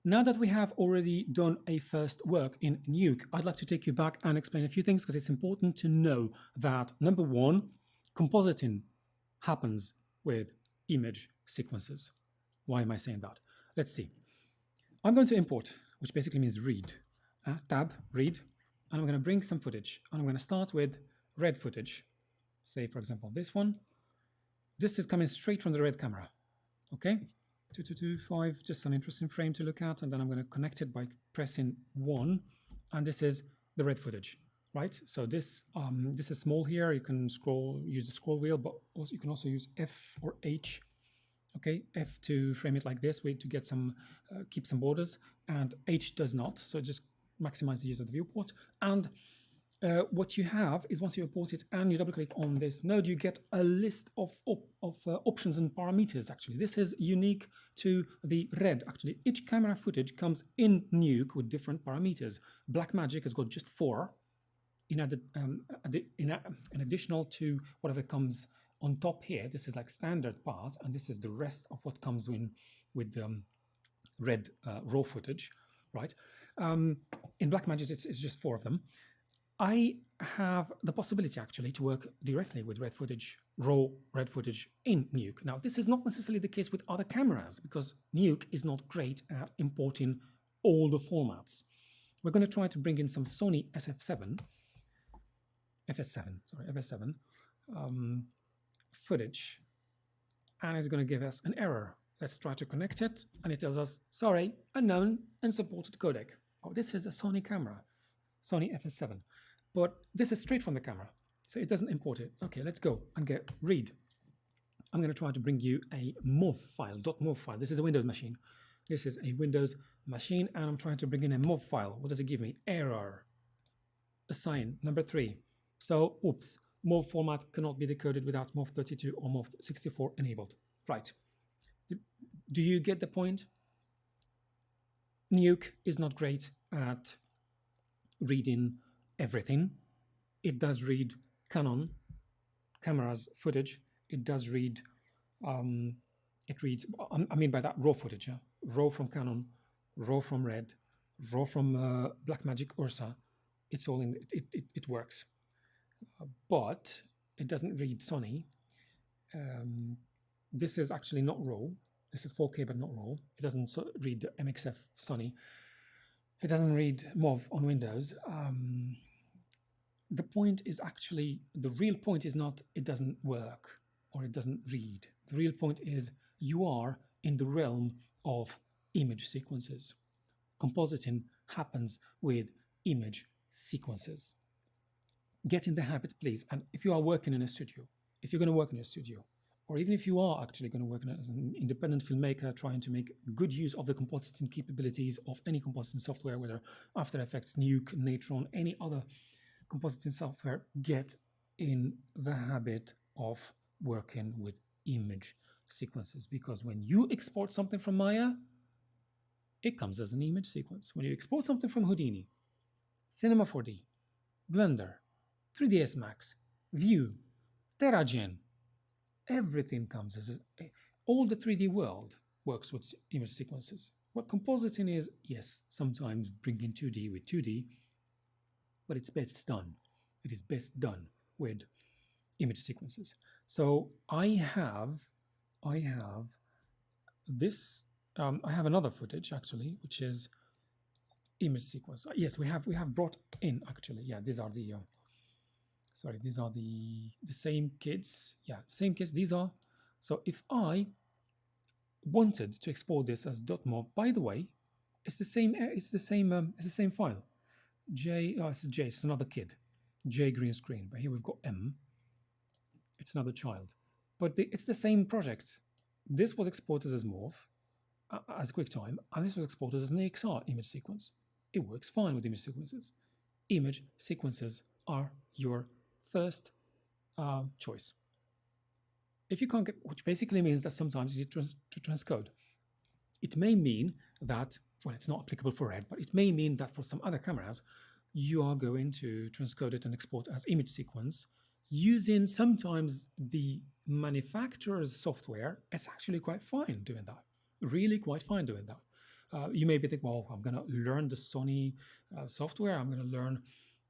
Now that we have already done a first work in Nuke, I'd like to take you back and explain a few things because it's important to know that, number one, compositing happens with image sequences. Why am I saying that? Let's see. I'm going to import, which basically means read. Tab, read, and I'm going to bring some footage. And I'm going to start with red footage. Say, for example, this one. This is coming straight from the red camera. Okay? 2225, just an interesting frame to look at, and then I'm going to connect it by pressing 1, and this is the red footage, right? So this this is small here. You can scroll, use the scroll wheel, but also you can also use F or H. Okay, F to frame it like this way to get some keep some borders, and H does not. So just maximize the use of the viewport. And what you have is once you import it and you double click on this node, you get a list of options and parameters. Actually, this is unique to the red. Actually, each camera footage comes in Nuke with different parameters. Blackmagic has got just 4 in additional to whatever comes on top here. This is like standard part, and this is the rest of what comes in with red raw footage, right? In Blackmagic, it's just 4 of them. I have the possibility actually to work directly with red footage, raw red footage in Nuke. Now, this is not necessarily the case with other cameras because Nuke is not great at importing all the formats. We're going to try to bring in some Sony FS7 footage, and it's going to give us an error. Let's try to connect it, and it tells us, sorry, unknown, unsupported codec. Oh, this is a Sony camera, Sony FS7. But this is straight from the camera, so it doesn't import it. Okay, let's go and get read. I'm going to try to bring you a .mov file, .mov file. This is a Windows machine. This is a Windows machine, and I'm trying to bring in a MOV file. What does it give me? Error. Assign, number 3. So, oops, MOV format cannot be decoded without MOV32 or MOV64 enabled. Right. Do you get the point? Nuke is not great at reading everything. It does read Canon cameras footage. It does read, it reads, I mean by that raw footage, yeah? Raw from Canon, raw from Red, raw from Blackmagic Ursa. It's all in, it works. But it doesn't read Sony. This is actually not raw. This is 4K but not raw. It doesn't read MXF Sony. It doesn't read MOV on Windows. The point is actually, the real point is not it doesn't work or it doesn't read. The real point is you are in the realm of image sequences. Compositing happens with image sequences. Get in the habit, please. And if you are working in a studio, if you're going to work in a studio, or even if you are actually going to work as an independent filmmaker trying to make good use of the compositing capabilities of any compositing software, whether After Effects, Nuke, Natron, any other compositing software, get in the habit of working with image sequences. Because when you export something from Maya, it comes as an image sequence. When you export something from Houdini, Cinema 4D, Blender, 3ds Max, View, TerraGen, everything comes as all the 3D world works with image sequences. What compositing is, yes, sometimes bringing 2D with 2D, but it's best done. It is best done with image sequences. So I have this. I have another footage actually, which is image sequence. Yes, we have brought in actually. Yeah, these are the. Sorry, these are the same kids. Yeah, same kids. These are. So if I wanted to export this as .mov, by the way, it's the same. It's the same file. J. Oh, it's J. It's another kid. J green screen. But here we've got M. It's another child. But it's the same project. This was exported as MOV, as QuickTime, and this was exported as an AXR image sequence. It works fine with image sequences. Image sequences are your first choice. If you can't get, which basically means that sometimes you need to transcode. It may mean that, well, it's not applicable for Red, but it may mean that for some other cameras, you are going to transcode it and export as image sequence using sometimes the manufacturer's software. It's actually quite fine doing that, really quite fine doing that. You may be thinking, well, I'm going to learn the Sony software. I'm going to learn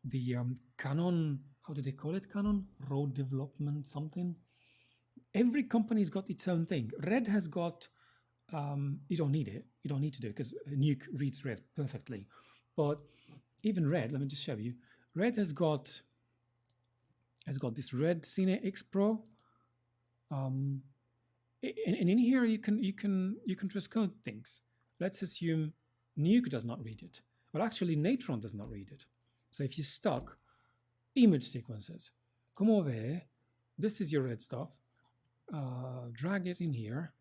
the Canon, how do they call it? Canon? Road development, something. Every company's got its own thing. Red has got, you don't need it. You don't need to do it because Nuke reads Red perfectly. But even Red, let me just show you. Red has got this Red Cine X Pro. And in here you can transcode things. Let's assume Nuke does not read it. Well, actually, Natron does not read it. So if you stuck image sequences, come over here. This is your red stuff. Drag it in here.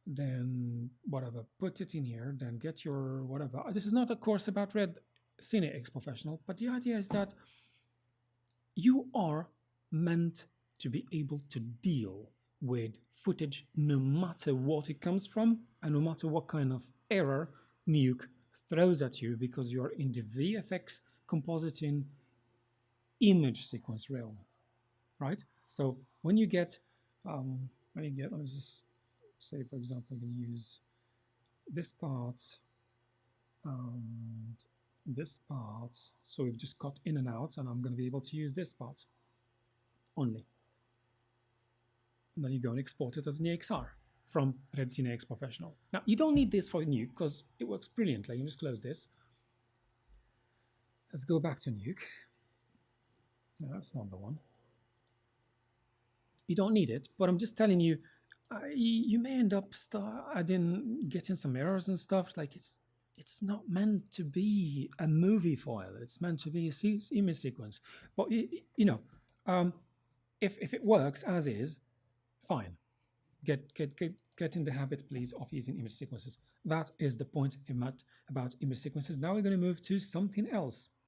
Then whatever, put it in here. Then get your whatever. This is not a course about Red Cine X Professional, but the idea is that you are meant to be able to deal with footage no matter what it comes from and no matter what kind of error Nuke throws at you, because you're in the VFX compositing image sequence realm, right? So when you get, let me just say, for example, I'm going to use this part and this part. So we've just cut in and out, and I'm going to be able to use this part only. And then you go and export it as an EXR from Red Cine X Professional. Now, you don't need this for Nuke because it works brilliantly. You just close this. Let's go back to Nuke. No, that's not the one. You don't need it, but I'm just telling you, you may end up getting some errors and stuff. Like it's not meant to be a movie file. It's meant to be a image sequence. But you know, if it works as is, fine. Get in the habit, please, of using image sequences. That is the point about image sequences. Now we're going to move to something else.